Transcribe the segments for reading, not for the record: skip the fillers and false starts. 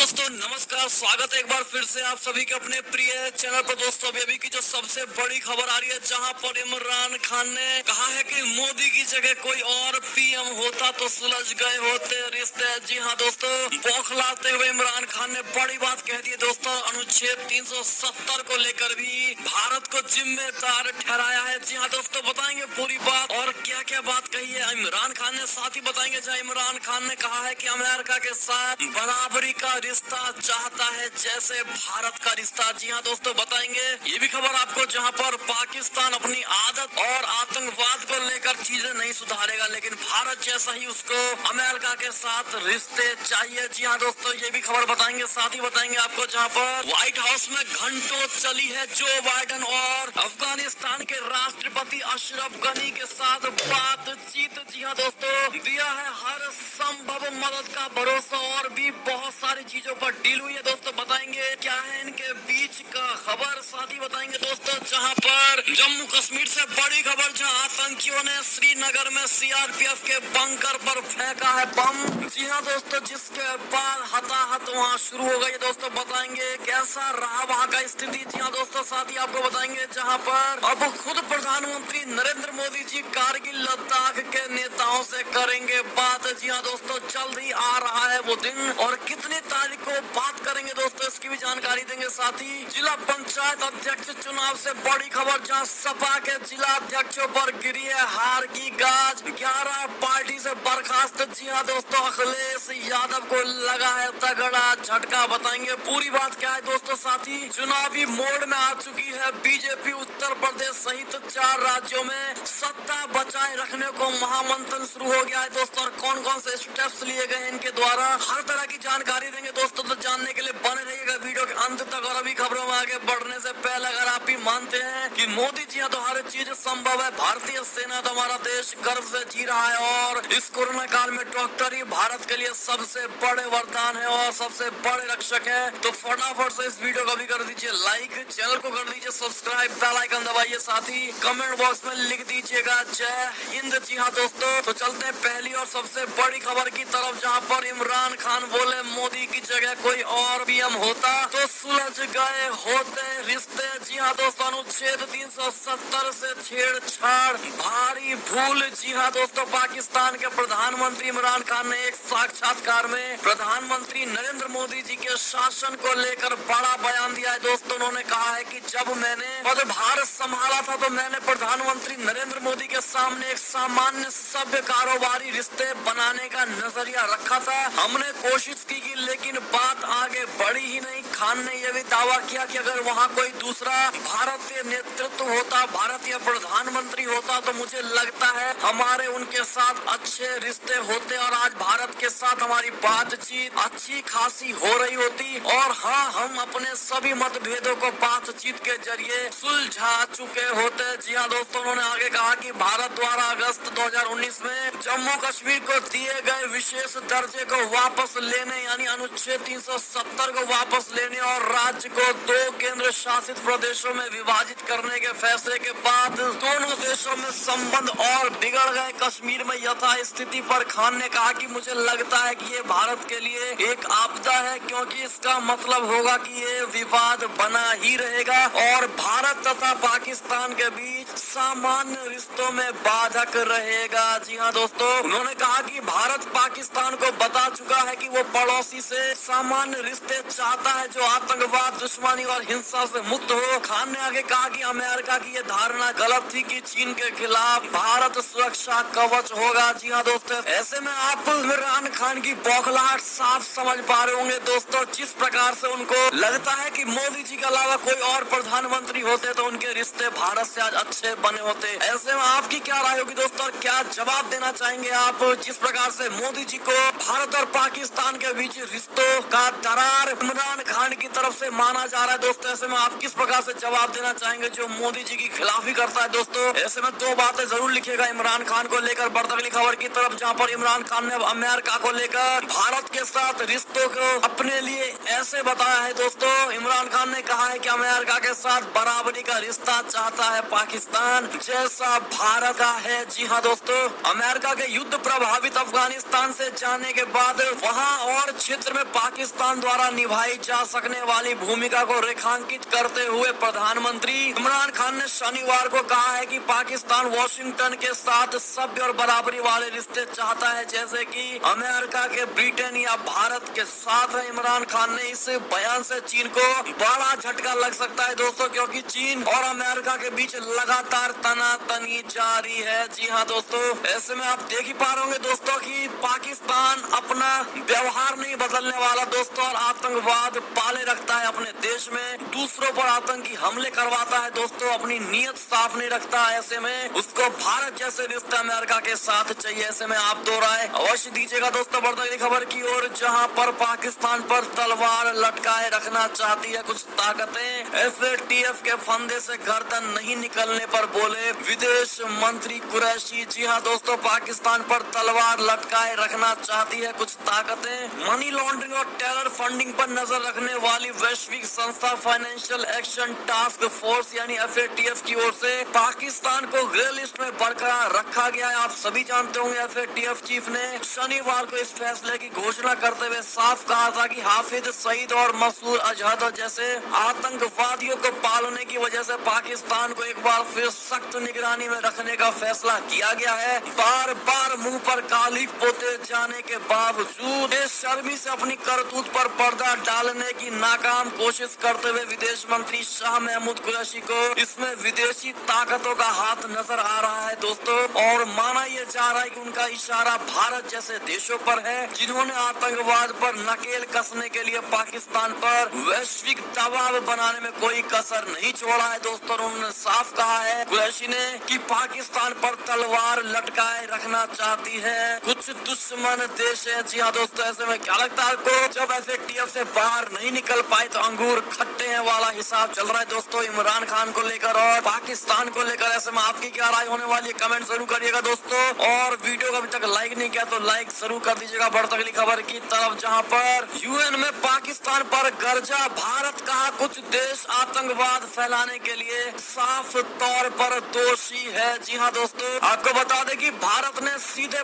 दोस्तों नमस्कार, स्वागत है एक बार फिर से आप सभी के अपने प्रिय चैनल पर। दोस्तों अभी की जो सबसे बड़ी खबर आ रही है, जहां पर इमरान खान ने कहा है कि मोदी की जगह कोई और पीएम होता तो सुलझ गए होते रिश्ते। जी हां दोस्तों, बौखलाते हुए इमरान खान ने बड़ी बात कह दी है दोस्तों। अनुच्छेद 370 को लेकर भी भारत को जिम्मेदार ठहराया है। जी हाँ दोस्तों, बताएंगे पूरी बात और क्या क्या बात कही है इमरान खान ने, साथ ही बताएंगे जहाँ इमरान खान ने कहा है कि अमेरिका के साथ बराबरी का रिश्ता चाहता है जैसे भारत का रिश्ता। जी हाँ दोस्तों, बताएंगे ये भी खबर आपको, जहाँ पर पाकिस्तान अपनी आदत और आतंकवाद को लेकर चीजें नहीं सुधारेगा, लेकिन भारत जैसा ही उसको अमेरिका के साथ रिश्ते चाहिए। जी हाँ दोस्तों, ये भी खबर बताएंगे। साथ ही बताएंगे आपको जहाँ पर व्हाइट हाउस में घंटों चली है जो बाइडेन और अफगानिस्तान के राष्ट्रपति अशरफ गनी के साथ बातचीत। जी हाँ दोस्तों, दिया है हर संभव मदद का भरोसा और भी बहुत सारी चीजों पर डील हुई है दोस्तों। बताएंगे क्या है इनके बीच का खबर। साथ ही बताएंगे दोस्तों जहां पर जम्मू कश्मीर से बड़ी खबर, जहां आतंकियों ने श्रीनगर में सीआरपीएफ के बंकर पर फेंका है बम। जी हाँ दोस्तों, जिसके बाद हताहत वहाँ शुरू हो गई दोस्तों। बताएंगे कैसा रहा वहाँ का स्थिति। जी हाँ दोस्तों, साथ ही आपको बताएंगे जहाँ पर अब खुद प्रधानमंत्री नरेंद्र मोदी जी कारगिल लद्दाख के नेताओं से करेंगे बात। जी हाँ दोस्तों, जल्द ही आ रहा है वो दिन और कितनी तारीख को बात करेंगे दोस्तों, इसकी भी जानकारी देंगे। साथ ही जिला पंचायत अध्यक्ष चुनाव से बड़ी खबर, जहां सपा के जिला अध्यक्षों पर गिरी है हार की गाज, 11 पार्टी से बर्खास्त। जी हाँ दोस्तों, अखिलेश यादव को लगा है तगड़ा झटका। बताएंगे पूरी बात क्या है दोस्तों। साथ ही चुनावी मोड में आ चुकी है बीजेपी। उत्तर प्रदेश सहित 4 राज्यों में सत्ता बचाए रखने को महामंथन शुरू हो गया है दोस्तों। और कौन कौन से स्टेप्स लिए गए इनके द्वारा, हर तरह की जानकारी देंगे दोस्तों। तो जानने के लिए बने रहिएगा वीडियो के अंत तक। और अभी खबरों में आगे बढ़ने से पहले अगर आप भी मानते हैं कि मोदी जी हैं तो हर चीज संभव है, भारतीय सेना तो हमारा देश गर्व से जी रहा है और इस कोरोना काल में डॉक्टर ही भारत के लिए सबसे बड़े वरदान है और सबसे बड़े रक्षक है। तो फटाफट से इस वीडियो को भी कर दीजिए लाइक, चैनल को कर दीजिए सब्सक्राइब, बेल आइकन दबाइए। साथ ही कमेंट बॉक्स में लिख दीजिएगा जय हिंद। जी हाँ दोस्तों, तो चलते हैं पहली और सबसे बड़ी खबर की तरफ, जहाँ पर इमरान खान बोले मोदी की जगह कोई और पीएम होता तो सुलझ गए होते रिश्ते। जी हाँ दोस्तों, अनुच्छेद 370 से छेड़छाड़ भारी भूल। जी हाँ दोस्तों, पाकिस्तान के प्रधानमंत्री इमरान खान ने एक साक्षात्कार में प्रधानमंत्री नरेंद्र मोदी जी के शासन को लेकर बड़ा बयान दिया है दोस्तों। उन्होंने कहा है कि जब मैंने पदभार संभाला था तो मैंने प्रधानमंत्री नरेंद्र मोदी के सामने एक सामान्य सभ्य कारोबारी रिश्ते बनाने का नजरिया रखा था। हमने कोशिश की लेकिन बात आगे बढ़ी ही नहीं। खान ने यह भी दावा किया कि अगर वहाँ कोई दूसरा भारतीय नेतृत्व होता, भारतीय प्रधानमंत्री होता तो मुझे लगता है हमारे उनके साथ अच्छे रिश्ते होते और आज भारत के साथ हमारी बातचीत अच्छी खासी हो रही होती। और हाँ, हम अपने सभी मतभेदों को बातचीत के जरिए सुलझा चुके होते। जी हाँ दोस्तों, उन्होंने आगे कहा कि भारत द्वारा अगस्त 2019 में जम्मू कश्मीर को दिए गए विशेष दर्जे को वापस लेने, यानी अनुच्छेद 370 को वापस लेने और राज्य को 2 केंद्र शासित प्रदेशों में विभाजित करने के फैसले के बाद दोनों देशों में संबंध और बिगड़ गए। कश्मीर में यथा स्थिति पर खान ने कहा कि मुझे लगता है कि ये भारत के लिए एक आपदा है, क्योंकि इसका मतलब होगा कि ये विवाद बना ही रहेगा और भारत तथा पाकिस्तान के बीच सामान्य रिश्तों में बाधक रहेगा। जी हाँ दोस्तों, उन्होंने कहा कि भारत पाकिस्तान को बता चुका है कि वो पड़ोसी से सामान्य रिश्ते चाहता है जो आतंकवाद, दुश्मनी और हिंसा से मुक्त हो। खान ने आगे कहा कि अमेरिका की ये धारणा गलत थी कि चीन के खिलाफ भारत सुरक्षा कवच होगा। जी हाँ दोस्तों, ऐसे में आप इमरान खान की बौखलाहट साफ समझ पा रहे होंगे दोस्तों, जिस प्रकार से उनको लगता है कि मोदी जी के अलावा कोई और प्रधानमंत्री होते तो उनके रिश्ते भारत से आज अच्छे बने होते। ऐसे में आपकी क्या राय होगी दोस्तों, क्या जवाब देना चाहेंगे आप, जिस प्रकार से मोदी जी को भारत और पाकिस्तान के बीच रिश्तों का दरार इमरान खान की तरफ से माना जा रहा है दोस्तों। ऐसे में आप किस प्रकार से जवाब देना चाहेंगे जो मोदी जी की खिलाफी करता है दोस्तों। ऐसे में 2 बातें जरूर लिखिएगा इमरान खान को लेकर। बढ़ती अगली खबर की तरफ, जहां पर इमरान खान ने अमेरिका को लेकर भारत के साथ रिश्तों को अपने लिए ऐसे बताया है दोस्तों। इमरान खान ने कहा है कि अमेरिका के साथ बराबरी का रिश्ता चाहता है पाकिस्तान, जैसा भारत का है। जी हाँ दोस्तों, अमेरिका के युद्ध प्रभावित अफगानिस्तान से जाने के बाद वहां और क्षेत्र में पाकिस्तान द्वारा निभाई जा सकने वाली भूमिका को रेखांकित करते हुए प्रधानमंत्री इमरान खान ने शनिवार को कहा है कि पाकिस्तान वॉशिंगटन के साथ सभ्य और बराबरी वाले रिश्ते चाहता है, जैसे कि अमेरिका के ब्रिटेन या भारत के साथ है। इमरान खान ने इस बयान से चीन को बड़ा झटका लग सकता है दोस्तों, क्योंकि चीन और अमेरिका के बीच लगातार तनातनी जारी है। जी हाँ दोस्तों, ऐसे में आप देख ही पा रहे होंगे दोस्तों कि पाकिस्तान अपना व्यवहार नहीं बदलने वाला दोस्तों, और आतंकवाद पाले रखता है अपने देश में, दूसरों पर आतंकी हमले करवाता है दोस्तों, अपनी नीयत साफ नहीं रखता। ऐसे में उसको भारत जैसे रिश्ते अमेरिका के साथ चाहिए। ऐसे में आप दो राय अवश्य दीजिएगा दोस्तों। बढ़ते अगली खबर की ओर, जहां पर पाकिस्तान पर तलवार लटकाए रखना चाहती है कुछ ताकतें। एफएटीएफ के फंदे से गर्दन नहीं निकलने पर बोले विदेश मंत्री कुरैशी। जी हाँ दोस्तों, पाकिस्तान पर तलवार लटकाए रखना चाहती है कुछ ताकतें। मनी लॉन्ड्रिंग और टेरर फंडिंग पर नजर रखने वाली वैश्विक संस्था फाइनेंशियल एक्शन टास्क फोर्स यानी एफएटीएफ की ओर से पाकिस्तान को ग्रे लिस्ट में बरकरार रखा गया है। आप सभी जानते होंगे एफएटीएफ चीफ ने शनिवार को इस फैसले की घोषणा करते हुए साफ कहा था कि हाफिज सईद और मसूद अजहर जैसे आतंकवादियों को पालने की वजह से पाकिस्तान को एक बार फिर सख्त निगरानी में रखने का फैसला किया गया है। बार बार मुंह पर काली पोते जाने के बावजूद बेशर्मी से अपनी करतूत पर पर्दा डालने की नाकाम कोशिश करते हुए विदेश मंत्री शाह महमूद कुरैशी को इसमें विदेशी ताकतों का हाथ नजर आ रहा है दोस्तों, और माना यह जा रहा है कि उनका इशारा भारत जैसे देशों पर है जिन्होंने आतंकवाद पर नकेल कसने के लिए पाकिस्तान पर वैश्विक दबाव बनाने में कोई कसर नहीं छोड़ा है दोस्तों। उन्होंने साफ कहा है कुरैशी ने कि पाकिस्तान पर तलवार लटकाए रखना चाहती है कुछ दुश्मन देश है। जी हाँ दोस्तों, ऐसे में क्या लगता है आपको, जब एफएटीएफ से बाहर नहीं निकल पाए तो अंगूर खट्टे हैं वाला हिसाब चल रहा है दोस्तों इमरान खान को लेकर और पाकिस्तान को लेकर। ऐसे में आपकी क्या राय होने वाली है, कमेंट जरूर करिएगा दोस्तों, और वीडियो को अभी तक लाइक नहीं किया तो लाइक जरूर कर दीजिएगा। बढ़ते अगली खबर की तरफ, जहां पर यूएन में पाकिस्तान पर गर्जा भारत, कहा कुछ देश आतंकवाद फैलाने के लिए साफ तौर पर दोषी है। जी हाँ दोस्तों, आपको बता दें कि भारत ने सीधे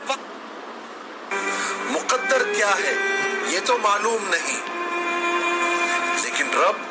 मुकद्दर क्या है ये तो मालूम नहीं, लेकिन रब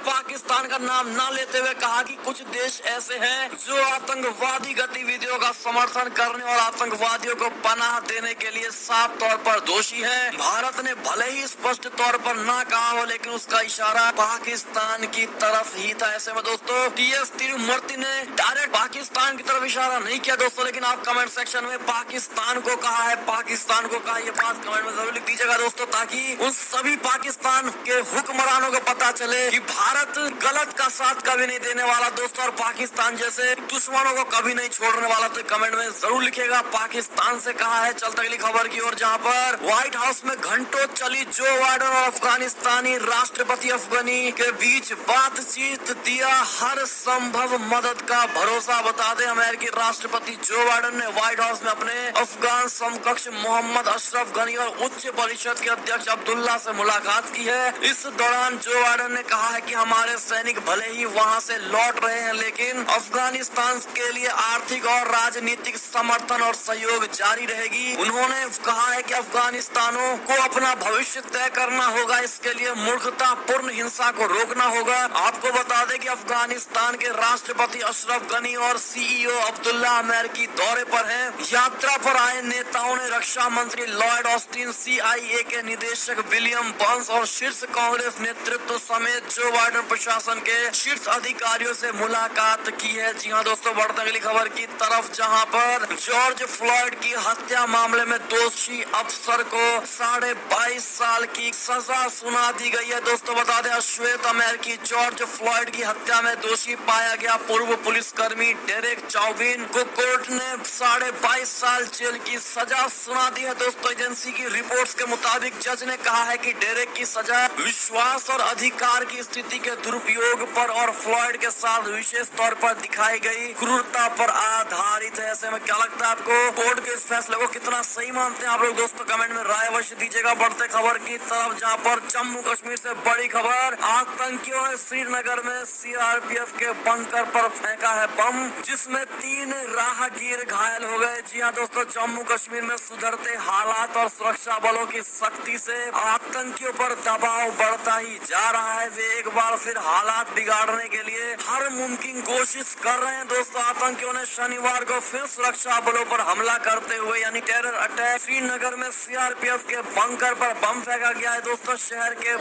पाकिस्तान का नाम न लेते हुए कहा कि कुछ देश ऐसे हैं जो आतंकवादी गतिविधियों का समर्थन करने और आतंकवादियों को पनाह देने के लिए साफ तौर पर दोषी है। भारत ने भले ही स्पष्ट तौर पर ना कहा हो, लेकिन उसका इशारा पाकिस्तान की तरफ ही था। ऐसे में दोस्तों टीएस तिरुमूर्ति ने डायरेक्ट पाकिस्तान की तरफ इशारा नहीं किया दोस्तों, लेकिन आप कमेंट सेक्शन में पाकिस्तान को कहा है, पाकिस्तान को कहा, ये बात कमेंट में जरूर लिख दीजिएगा दोस्तों, ताकि उन सभी पाकिस्तान के हुक्मरानों को पता चले कि भारत गलत का साथ कभी नहीं देने वाला दोस्तों, और पाकिस्तान जैसे दुश्मनों को कभी नहीं छोड़ने वाला। तो कमेंट में जरूर लिखेगा पाकिस्तान से कहा है। चलते अगली खबर की ओर, जहां पर व्हाइट हाउस में घंटों चली जो बाइडेन और अफगानिस्तानी राष्ट्रपति अफगानी के बीच बातचीत, दिया हर संभव मदद का भरोसा। बता दें अमेरिकी राष्ट्रपति जो बाइडेन ने व्हाइट हाउस में अपने अफगान समकक्ष मोहम्मद अशरफ गनी और उच्च परिषद के अध्यक्ष अब्दुल्ला से मुलाकात की है। इस दौरान जो बाइडेन ने कहा है कि हमारे सैनिक भले ही वहां से लौट रहे हैं, लेकिन अफगानिस्तान के लिए आर्थिक और राजनीतिक समर्थन और सहयोग जारी रहेगी। उन्होंने कहा है कि अफगानिस्तानों को अपना भविष्य तय करना होगा, इसके लिए मूर्खतापूर्ण हिंसा को रोकना होगा। आपको बता दें कि अफगानिस्तान के राष्ट्रपति अशरफ गनी और सीईओ अब्दुल्ला अमेरिकी दौरे पर हैं। यात्रा पर आए नेताओं ने रक्षा मंत्री लॉयड ऑस्टिन, CIA के निदेशक विलियम बर्न्स और शीर्ष कांग्रेस नेतृत्व समेत जो बाइडेन प्रशासन के शीर्ष अधिकारियों से मुलाकात की है। जी हाँ दोस्तों, बढ़ते अगली खबर की तरफ, जहां पर जॉर्ज फ्लॉयड की हत्या मामले में दोषी अफसर को 22.5 साल की सजा सुना दी गई है। दोस्तों बता दें, श्वेत अमेरिकी जॉर्ज फ्लॉयड की हत्या में दोषी पाया गया पूर्व पुलिसकर्मी डेरेक चाउविन को कोर्ट ने 22.5 साल जेल की सजा सुना दी है। दोस्तों एजेंसी की रिपोर्ट्स के मुताबिक जज ने कहा है कि डेरेक की सजा विश्वास और अधिकार की स्थिति के दुरुपयोग पर और फ्लॉयड के साथ विशेष तौर पर दिखाई गई क्रूरता पर आधारित है। ऐसे में क्या लगता है आपको, कोर्ट के इस फैसले को कितना सही मानते हैं आप लोग दोस्तों? कमेंट में राय अवश्य दीजिएगा। बढ़ते खबर की तरफ, जहां पर जम्मू कश्मीर से बड़ी खबर, आतंकियों ने श्रीनगर में सीआरपीएफ के बंकर पर फेंका है बम, जिसमें 3 राहगीर घायल हो गए। जी हाँ दोस्तों, जम्मू कश्मीर में सुधरते हालात और सुरक्षा बलों की सख्ती से आतंकियों पर दबाव बढ़ता ही जा रहा है। वे एक बार फिर हालात बिगाड़ने के लिए हर मुमकिन कोशिश कर रहे हैं दोस्तों। आतंकियों ने शनिवार को फिर सुरक्षा बलों पर हमला करते हुए यानी टेरर अटैक, श्रीनगर में सीआरपीएफ के बंकर पर बम फेंका गया है दोस्तों। शहर के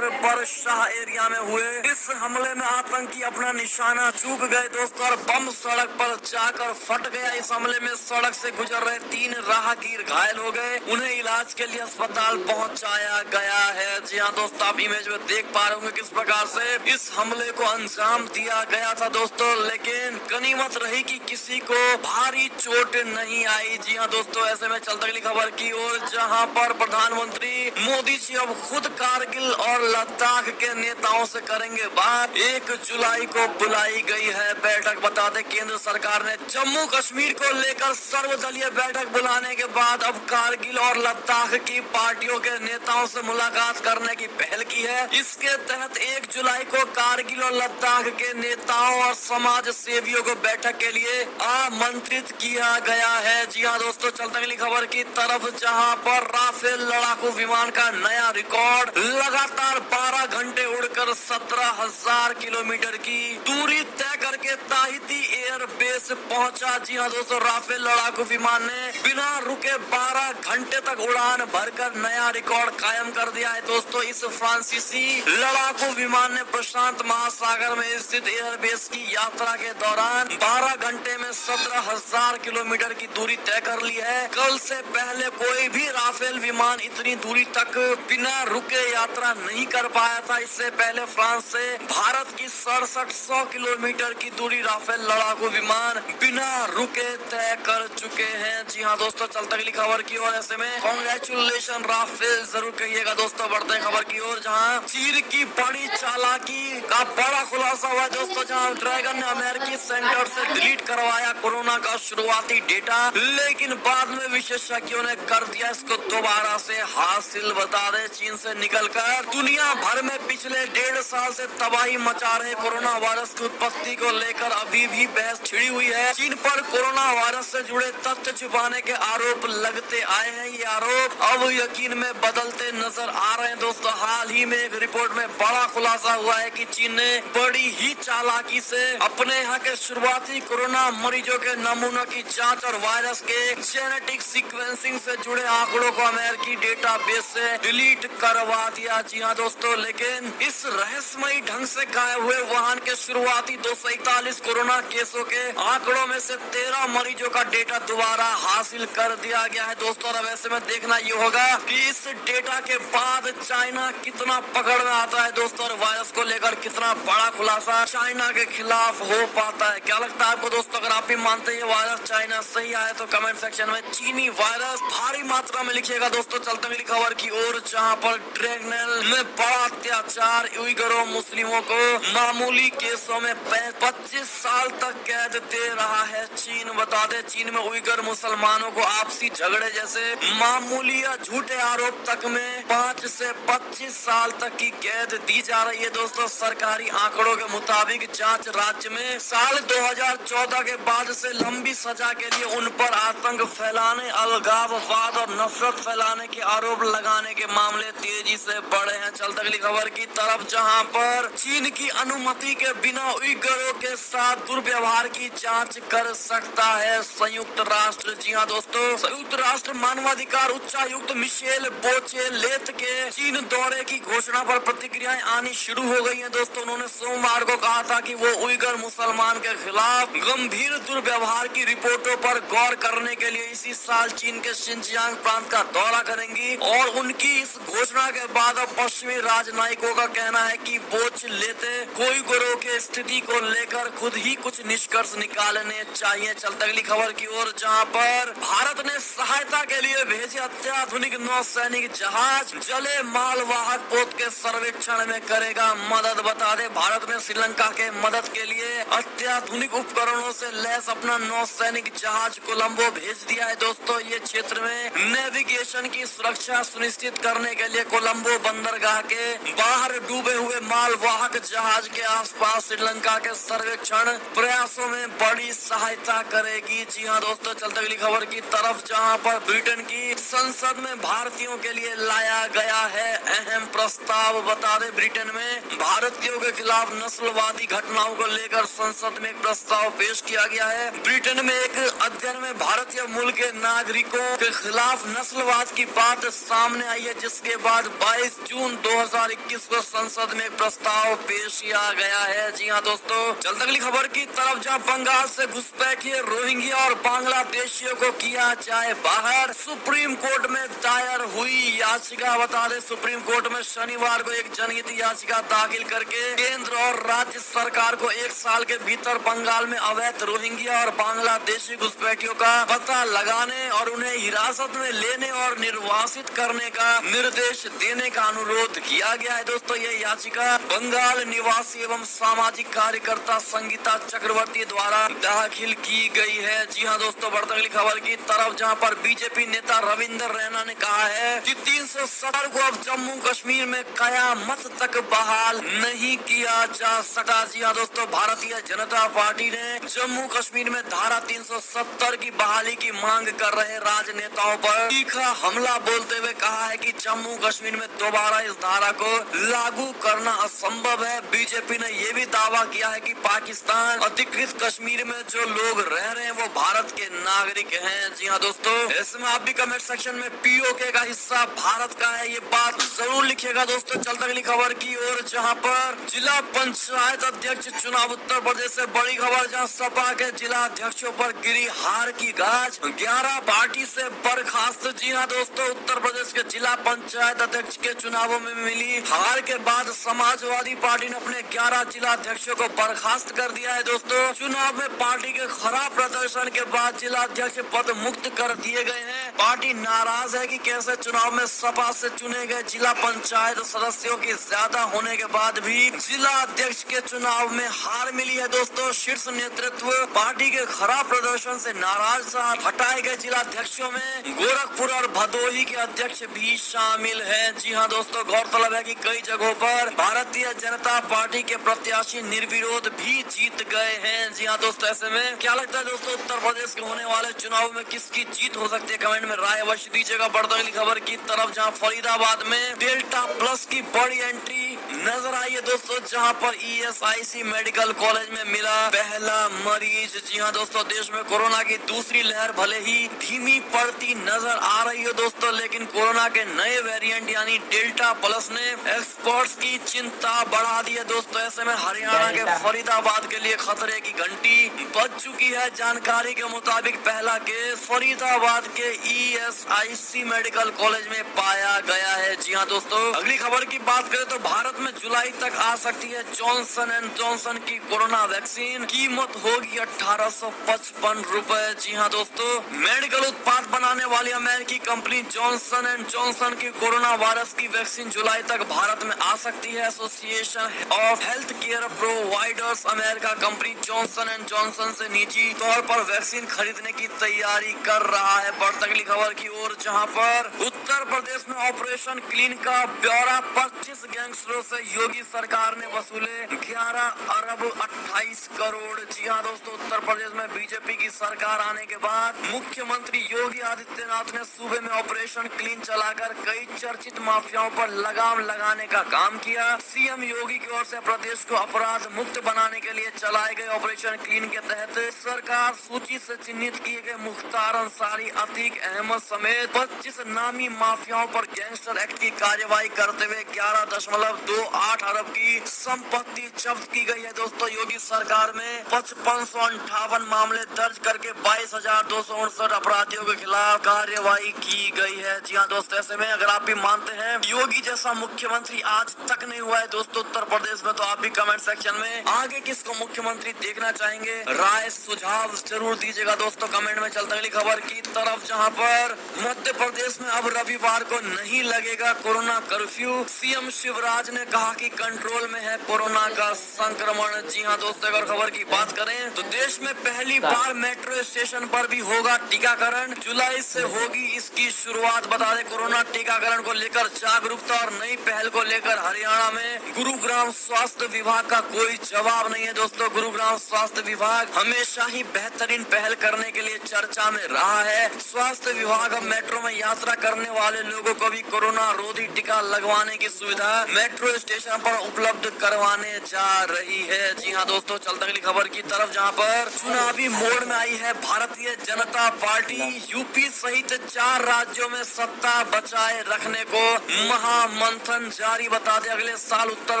बर शाह एरिया में हुए इस हमले में आतंकी अपना निशाना चूक गए दोस्तों और बम सड़क पर जाकर फट गया। इस हमले में सड़क से गुजर रहे 3 राहगीर घायल हो गए, उन्हें इलाज के लिए अस्पताल पहुंचाया गया है। जी हाँ दोस्तों, आप इमेज में देख पा रहे होंगे किस प्रकार से इस हमले को अंजाम दिया गया था दोस्तों, लेकिन गनीमत रही कि किसी को भारी चोट नहीं आई। जी हाँ दोस्तों, ऐसे में चलते अगली खबर की ओर, जहां पर प्रधानमंत्री मोदी जी अब खुद कारगिल और लद्दाख के नेताओं से करेंगे बात। 1 जुलाई को बुलाई गई है बैठक। बता दें, केंद्र सरकार ने जम्मू कश्मीर को लेकर सर्वदलीय बैठक बुलाने के बाद अब कारगिल और लद्दाख की पार्टियों के नेताओं से मुलाकात करने की पहल की है। इसके तहत 1 जुलाई को कारगिल और लद्दाख के नेताओं और समाज सेवियों को बैठक के लिए आमंत्रित किया गया है। जी हाँ दोस्तों, चलते अगली खबर की तरफ, जहां पर राफेल लड़ाकू विमान का नया रिकॉर्ड, लगातार 12 घंटे उड़कर 17,000 किलोमीटर की दूरी तय करके ताहिती एयर बेस पहुंचा। जी हाँ दोस्तों, राफेल लड़ाकू विमान ने बिना रुके 12 घंटे तक उड़ान भरकर नया रिकॉर्ड कायम कर दिया है दोस्तों। इस फ्रांसीसी लड़ाकू विमान ने प्रशांत महासागर में स्थित एयरबेस की यात्रा के दौरान 12 घंटे में 17,000 किलोमीटर की दूरी तय कर ली है। कल से पहले कोई भी राफेल विमान इतनी दूरी तक बिना रुके यात्रा नहीं कर पाया था। इससे पहले फ्रांस से भारत की 6700 किलोमीटर की दूरी राफेल लड़ाकू विमान बिना रुके तय कर चुके हैं। जी हाँ दोस्तों, चलते अगली खबर की ओर। ऐसे में कांग्रेचुलेशन राफेल जरूर कहिएगा दोस्तों। बढ़ते हैं खबर की ओर, जहां चीन की बड़ी चालाकी का बड़ा खुलासा हुआ दोस्तों, जहां ड्रैगन ने अमेरिकी सेंटर से डिलीट करवाया कोरोना का शुरुआती डेटा, लेकिन बाद में विशेषज्ञों ने कर दिया इसको दोबारा से हासिल। बता दें, चीन से निकलकर दुनिया भर में पिछले 1.5 साल से तबाही मचा रहे कोरोना वायरस की उत्पत्ति को लेकर अभी भी बहस छिड़ी हुई है। चीन पर कोरोना वायरस से जुड़े तथ्य छुपाने के आरोप लगते आए हैं। ये आरोप अब यकीन में बदलते नजर आ रहे हैं दोस्तों। हाल ही में एक रिपोर्ट में बड़ा खुलासा हुआ है कि चीन ने बड़ी ही चालाकी से अपने यहाँ के शुरुआती कोरोना मरीजों के नमूनों की जांच और वायरस के जेनेटिक सीक्वेंसिंग से जुड़े आंकड़ों को अमेरिकी डेटाबेस से डिलीट करवा दिया। जी हाँ दोस्तों, लेकिन इस रहस्यमयी ढंग से गायब हुए वुहान के शुरुआती 241 कोरोना केसों के आंकड़ों में से 13 मरीजों का डेटा दोबारा हासिल कर दिया गया है दोस्तों। और अब ऐसे में देखना ये होगा कि इस डेटा के बाद चाइना कितना पकड़ में आता है दोस्तों, और वायरस को लेकर कितना बड़ा खुलासा चाइना के खिलाफ हो पाता है। क्या लगता है आपको दोस्तों? अगर आप भी मानते हैं वायरस चाइना सही आए तो कमेंट सेक्शन में चीनी वायरस भारी मात्रा में लिखिएगा दोस्तों। चलते मेरी खबर की ओर, जहां पर ड्रैगनेल में बड़ा अत्याचार, उइगरों मुस्लिमों को मामूली केसों में 25 साल तक कैद दे रहा है चीन। बता दे, चीन में उइगर मुसलमानों को आपसी झगड़े जैसे मामूली या झूठे आरोप तक में 5 से 25 साल तक की कैद दी जा रही है दोस्तों। सरकारी आंकड़ों के मुताबिक जांच राज्य में साल 2014 के बाद से लंबी सजा के लिए उन पर आतंक फैलाने, अलगाववाद और नफरत फैलाने के आरोप लगाने के मामले तेजी से बढ़े हैं। चलते अगली खबर की तरफ, जहां पर चीन की अनुमति के बिना उइगरों के साथ दुर्व्यवहार की जांच कर सकता है संयुक्त राष्ट्र। जी हाँ दोस्तों, संयुक्त राष्ट्र मानवाधिकार उच्चायुक्त मिशेल बोचेलेट के चीन दौरे की घोषणा पर प्रतिक्रियाएं आनी शुरू हो गई हैं दोस्तों। उन्होंने सोमवार को कहा था कि वो उइगर मुसलमान के खिलाफ गंभीर दुर्व्यवहार की रिपोर्टों पर गौर करने के लिए इसी साल चीन के शिनजियांग प्रांत का दौरा करेंगी। और उनकी इस घोषणा के बाद अब पश्चिमी राजनयिकों का कहना है कि बोचलेते उइगरों के स्थिति को लेकर खुद ही कुछ निष्कर्ष निकालने चाहिए। चलते अगली खबर की ओर, जहां पर भारत ने सहायता के लिए भेजे अत्याधुनिक नौसैनिक जहाज, जले मालवाहक पोत के सर्वेक्षण में करेगा मदद। बता दे भारत में श्रीलंका के मदद के लिए अत्याधुनिक उपकरणों से लैस अपना नौसैनिक जहाज कोलंबो भेज दिया है दोस्तों। ये क्षेत्र में नेविगेशन की सुरक्षा सुनिश्चित करने के लिए कोलंबो बंदरगाह के बाहर डूबे हुए मालवाहक जहाज के आसपास श्रीलंका के सर्वेक्षण प्रयासों में बड़ी सहायता करेगी। जी हाँ दोस्तों, चलते अगली खबर की तरफ, जहां पर ब्रिटेन की संसद में भारतीयों के लिए लाया गया है अहम प्रस्ताव। बता दें ब्रिटेन में भारतीयों के खिलाफ नस्लवादी घटनाओं को लेकर संसद में एक प्रस्ताव पेश किया गया है। ब्रिटेन में एक अध्ययन में भारतीय मूल के नागरिकों के खिलाफ नस्लवाद की बात सामने आई है, जिसके बाद 22 जून 2021 को संसद में एक प्रस्ताव पेश किया गया है। जी हाँ दोस्तों, चलते अगली खबर की तरफ, जहां बंगाल से घुसपैठिए रोहिंग्या और बांग्लादेशियों को किया जाए बाहर। सुप्रीम कोर्ट में दायर हुई याचिका। बता दें सुप्रीम कोर्ट में शनिवार को एक जनहित याचिका दाखिल करके केंद्र और राज्य सरकार को 1 साल के भीतर बंगाल में अवैध रोहिंग्या और बांग्लादेशी घुसपैठियों का पता लगाने और उन्हें हिरासत में लेने और निर्वासित करने का निर्देश देने का अनुरोध किया गया है। दोस्तों ये याचिका बंगाल निवासी एवं सामाजिक कार्यकर्ता संगीता चक्रवर्ती द्वारा दाखिल की गई है। जी हाँ दोस्तों, बढ़ते अगली खबर की तरफ, जहां पर बीजेपी नेता रविंदर रैना ने कहा है कि 370 को अब जम्मू कश्मीर में कयामत तक बहाल नहीं किया जा सका। जी हाँ दोस्तों, भारतीय जनता पार्टी ने जम्मू कश्मीर में धारा 370 की बहाली की मांग कर रहे राजनेताओं पर तीखा हमला बोलते हुए कहा है कि जम्मू कश्मीर में दोबारा इस धारा को लागू करना असंभव है। बीजेपी ने यह भी दावा किया है कि पाकिस्तान अधिकृत कश्मीर में जो लोग रह रहे हैं वो भारत के नागरिक हैं। जी हाँ दोस्तों, इसमें आप भी कमेंट सेक्शन में पीओके का हिस्सा भारत का है ये बात जरूर लिखिएगा दोस्तों। चलते अगली खबर की ओर, जहां पर जिला पंचायत अध्यक्ष चुनाव उत्तर प्रदेश से बड़ी खबर, जहां सपा के जिला अध्यक्षों पर गिरी हार की गाज, 11 पार्टी से बर्खास्त। जी हाँ दोस्तों, उत्तर प्रदेश के जिला पंचायत अध्यक्ष के चुनावों में मिली हार के बाद समाजवादी पार्टी ने अपने 11 जिला अध्यक्षों को बर्खास्त कर दिया है। दोस्तों चुनाव में पार्टी के खराब प्रदर्शन के बाद जिला अध्यक्ष पद मुक्त कर दिए गए हैं। पार्टी नाराज है कि कैसे चुनाव में सपा से चुने गए जिला पंचायत सदस्यों की ज्यादा होने के बाद भी जिला अध्यक्ष के चुनाव में हार मिली है। दोस्तों शीर्ष नेतृत्व पार्टी के खराब प्रदर्शन से नाराज था। हटाए गए जिला अध्यक्षों में गोरखपुर और भदोही के अध्यक्ष भी शामिल हैं। जी हाँ दोस्तों, गौरतलब है कि कई जगहों पर भारतीय जनता पार्टी के प्रत्याशी निर्विरोध भी जीत गए हैं। जी हाँ दोस्तों, ऐसे में क्या लगता है दोस्तों उत्तर प्रदेश के होने वाले चुनाव में किसकी जीत हो सकती है? कमेंट में राय अवश्य दीजिएगा। बढ़ते अगली खबर की तरफ, जहां फरीदाबाद में डेल्टा प्लस की बड़ी एंट्री नजर आई है दोस्तों, जहां पर ESIC मेडिकल कॉलेज में मिला पहला मरीज। जी हाँ दोस्तों, देश में कोरोना की दूसरी लहर भले ही धीमी पड़ती नजर आ रही है दोस्तों, लेकिन कोरोना के नए वेरिएंट यानी डेल्टा प्लस ने एक्सपर्ट्स की चिंता बढ़ा दी है दोस्तों। ऐसे में हरियाणा के फरीदाबाद के लिए खतरे की घंटी बज चुकी है। जानकारी के मुताबिक पहला केस फरीदाबाद के ESIC मेडिकल कॉलेज में पाया गया है। जी हाँ दोस्तों, अगली खबर की बात करें तो भारत में जुलाई तक आ सकती है जॉनसन एंड जॉनसन की कोरोना वैक्सीन। कीमत होगी 1855 रुपए। जी हाँ दोस्तों, मेडिकल उत्पाद बनाने वाली अमेरिकी कंपनी जॉनसन एंड जॉनसन की कोरोना वायरस की वैक्सीन जुलाई तक भारत में आ सकती है। Association of health care providers America company Johnson and Johnson से निजी तौर पर वैक्सीन खरीदने की तैयारी कर रहा है। बढ़ती अगली खबर की ओर, जहां पर उत्तर प्रदेश में ऑपरेशन क्लीन का ब्यौरा, 25 गैंगस्टरों से योगी सरकार ने वसूले 11 अरब 28 करोड़। जी हाँ दोस्तों, उत्तर प्रदेश में बीजेपी की सरकार आने के बाद मुख्यमंत्री योगी आदित्यनाथ ने सूबे में ऑपरेशन क्लीन चलाकर कई चर्चित माफियाओं पर लगाम लगाने का काम किया। सीएम योगी की ओर से प्रदेश को अपराध मुक्त बनाने के लिए चलाए गए ऑपरेशन क्लीन के तहत सरकार सूची से चिन्हित किए गए मुख्तार अंसारी, अतीक अहमद समेत 25 नामी माफियाओं पर गैंगस्टर एक्ट की कार्यवाही करते हुए 11.28 अरब की संपत्ति जब्त की गई है। दोस्तों योगी सरकार में 5558 मामले दर्ज करके 22,259 अपराधियों के खिलाफ कार्यवाही की गई है। जी हाँ दोस्तों, ऐसे में अगर आप भी मानते हैं योगी जैसा मुख्यमंत्री आज तक नहीं हुआ है दोस्तों उत्तर प्रदेश में, तो आप भी कमेंट सेक्शन में आगे किसको मुख्यमंत्री देखना चाहेंगे राय सुझाव जरूर दीजिएगा दोस्तों कमेंट में। चलते अगली खबर की तरफ, जहां पर मध्य प्रदेश में अब रविवार को नहीं लगेगा कोरोना कर्फ्यू। सीएम शिवराज ने कहा कि कंट्रोल में है कोरोना का संक्रमण। जी हां दोस्तों, अगर खबर की बात करें तो देश में पहली बार मेट्रो स्टेशन पर भी होगा टीकाकरण। जुलाई से होगी इसकी शुरुआत। बता दें, कोरोना टीकाकरण को लेकर जागरूकता और नई पहल को लेकर हरियाणा में गुरुग्राम स्वास्थ्य विभाग का कोई जवाब नहीं है। दोस्तों, गुरुग्राम स्वास्थ्य विभाग हमेशा ही बेहतरीन पहल करने के लिए चर्चा में रहा है। स्वास्थ्य विभाग अब मेट्रो में यात्रा करने वाले लोगों को भी कोरोना रोधी टीका लगवाने की सुविधा मेट्रो स्टेशन पर उपलब्ध करवाने जा रही है। जी हाँ दोस्तों, चलते अगली खबर की तरफ, जहाँ पर चुनावी मोड़ में आई है भारतीय जनता पार्टी। यूपी सहित 4 राज्यों में सत्ता बचाए रखने को महामंथन जारी। बता दें, अगले साल उत्तर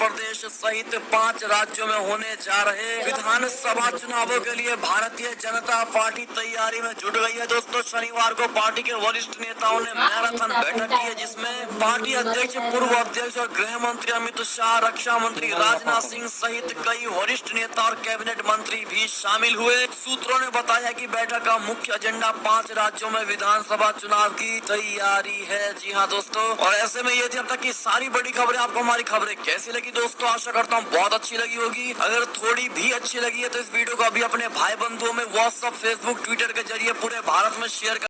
प्रदेश सहित 5 राज्यों में होने जा रहे विधानसभा चुनावों के लिए भारतीय जनता पार्टी तैयारी में जुट गई है। दोस्तों, शनिवार को पार्टी के वरिष्ठ नेताओं ने मैराथन बैठक की है, जिसमें पार्टी अध्यक्ष, पूर्व अध्यक्ष और गृह मंत्री अमित शाह, रक्षा मंत्री राजनाथ सिंह सहित कई वरिष्ठ नेता और कैबिनेट मंत्री भी शामिल हुए। सूत्रों ने बताया कि बैठक का मुख्य एजेंडा 5 राज्यों में विधानसभा चुनाव की तैयारी है। जी हाँ दोस्तों, और ऐसे में ये थी अब तक की सारी बड़ी खबरें। आपको हमारी खबरें कैसी लगी दोस्तों? आशा करता हूँ बहुत अच्छी लगी होगी। अगर थोड़ी भी अच्छी लगी है तो इस वीडियो को अभी अपने भाई बंधुओं में व्हाट्सएप, फेसबुक, ट्विटर के जरिए पूरे भारत में शेयर